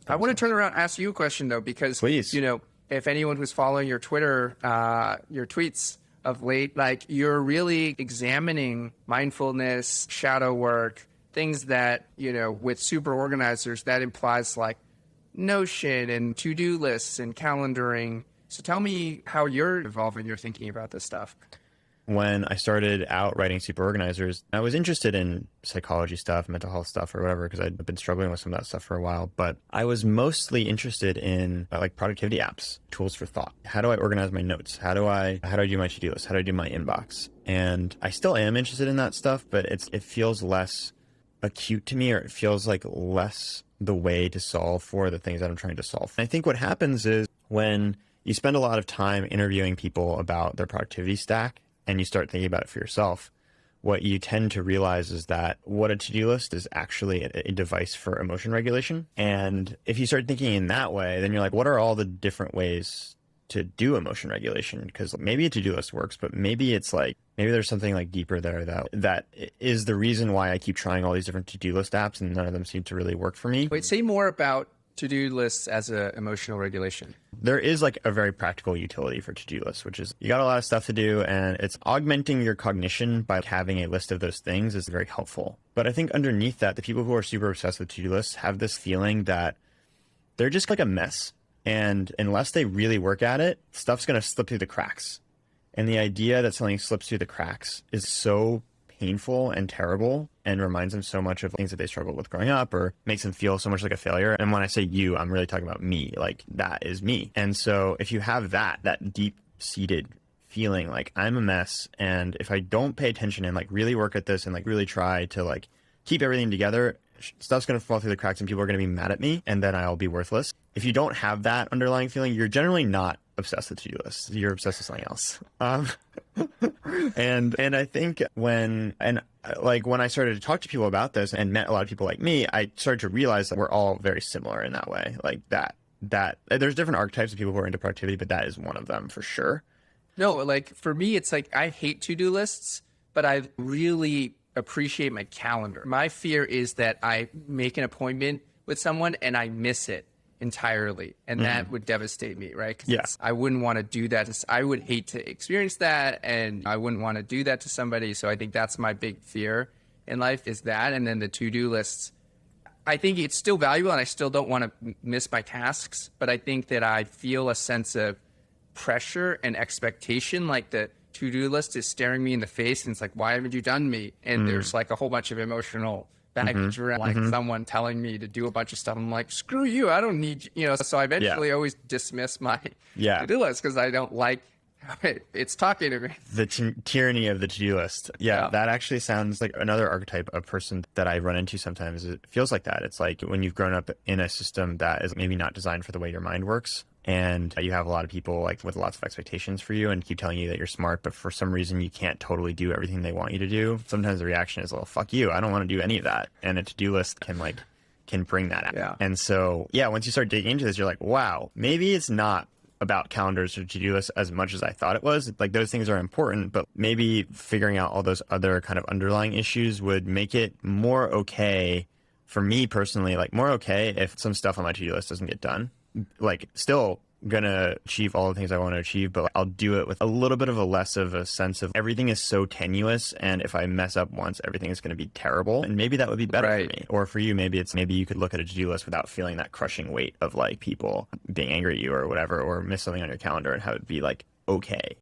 I want to turn around and ask you a question, though, because, Please. you know, if anyone who's following your Twitter, your tweets of late, like you're really examining mindfulness, shadow work, things that, you know, with super organizers, that implies like Notion and to-do lists and calendaring. So tell me how you're evolving your thinking about this stuff. When I started out writing Superorganizers, I was interested in psychology stuff, mental health stuff, or whatever, because I'd been struggling with some of that stuff for a while. But I was mostly interested in like productivity apps, tools for thought. How do I organize my notes? How do I do my to-do list? How do I do my inbox? And I still am interested in that stuff, but it feels less acute to me, or it feels like less the way to solve for the things that I'm trying to solve. And I think what happens is when you spend a lot of time interviewing people about their productivity stack, and you start thinking about it for yourself, what you tend to realize is that what a to-do list is actually a device for emotion regulation. And if you start thinking in that way, then you're like, what are all the different ways to do emotion regulation? Because maybe a to-do list works, but maybe it's like, maybe there's something like deeper there that is the reason why I keep trying all these different to-do list apps and none of them seem to really work for me. Wait, say more about to-do lists as a emotional regulation. There is like a very practical utility for to-do lists, which is you got a lot of stuff to do and it's augmenting your cognition by having a list of those things is very helpful. But I think underneath that, the people who are super obsessed with to-do lists have this feeling that they're just like a mess. And unless they really work at it, stuff's going to slip through the cracks. And the idea that something slips through the cracks is so painful and terrible and reminds them so much of things that they struggled with growing up or makes them feel so much like a failure. And when I say you, I'm really talking about me, like that is me. And so if you have that deep-seated feeling like I'm a mess, and if I don't pay attention and like really work at this and like really try to like keep everything together, stuff's going to fall through the cracks and people are going to be mad at me and then I'll be worthless. If you don't have that underlying feeling, you're generally not obsessed with to-do lists. You're obsessed with something else. And I think when I started to talk to people about this and met a lot of people like me, I started to realize that we're all very similar in that way. Like that there's different archetypes of people who are into productivity, but that is one of them for sure. No, like for me, it's like I hate to-do lists, but I really appreciate my calendar. My fear is that I make an appointment with someone and I miss it entirely, and that would devastate me, right? Because I wouldn't want to do that. I would hate to experience that, and I wouldn't want to do that to somebody. So I think that's my big fear in life, is that. And then the to-do lists, I think it's still valuable and I still don't want to miss my tasks, but I think that I feel a sense of pressure and expectation, like the to-do list is staring me in the face and it's like, why haven't you done me? And there's like a whole bunch of emotional baggage around like someone telling me to do a bunch of stuff. I'm like, screw you, I don't need you know. So I eventually always dismiss my to-do list because I don't like how it's talking to me. The tyranny of the to-do list. Yeah, that actually sounds like another archetype of person that I run into sometimes. It feels like that. It's like when you've grown up in a system that is maybe not designed for the way your mind works. And you have a lot of people like with lots of expectations for you and keep telling you that you're smart, but for some reason you can't totally do everything they want you to do. Sometimes the reaction is, well, fuck you, I don't want to do any of that. And a to-do list can bring that out. Yeah. And so, once you start digging into this, you're like, wow, maybe it's not about calendars or to-do lists as much as I thought it was. Like those things are important, but maybe figuring out all those other kind of underlying issues would make it more okay for me personally, like more okay if some stuff on my to-do list doesn't get done. Like still gonna achieve all the things I want to achieve, but I'll do it with a little bit of a less of a sense of everything is so tenuous, and if I mess up once, everything is going to be terrible. And maybe that would be better for me. Or for you, maybe you could look at a to-do list without feeling that crushing weight of like people being angry at you or whatever, or miss something on your calendar and have it be like okay.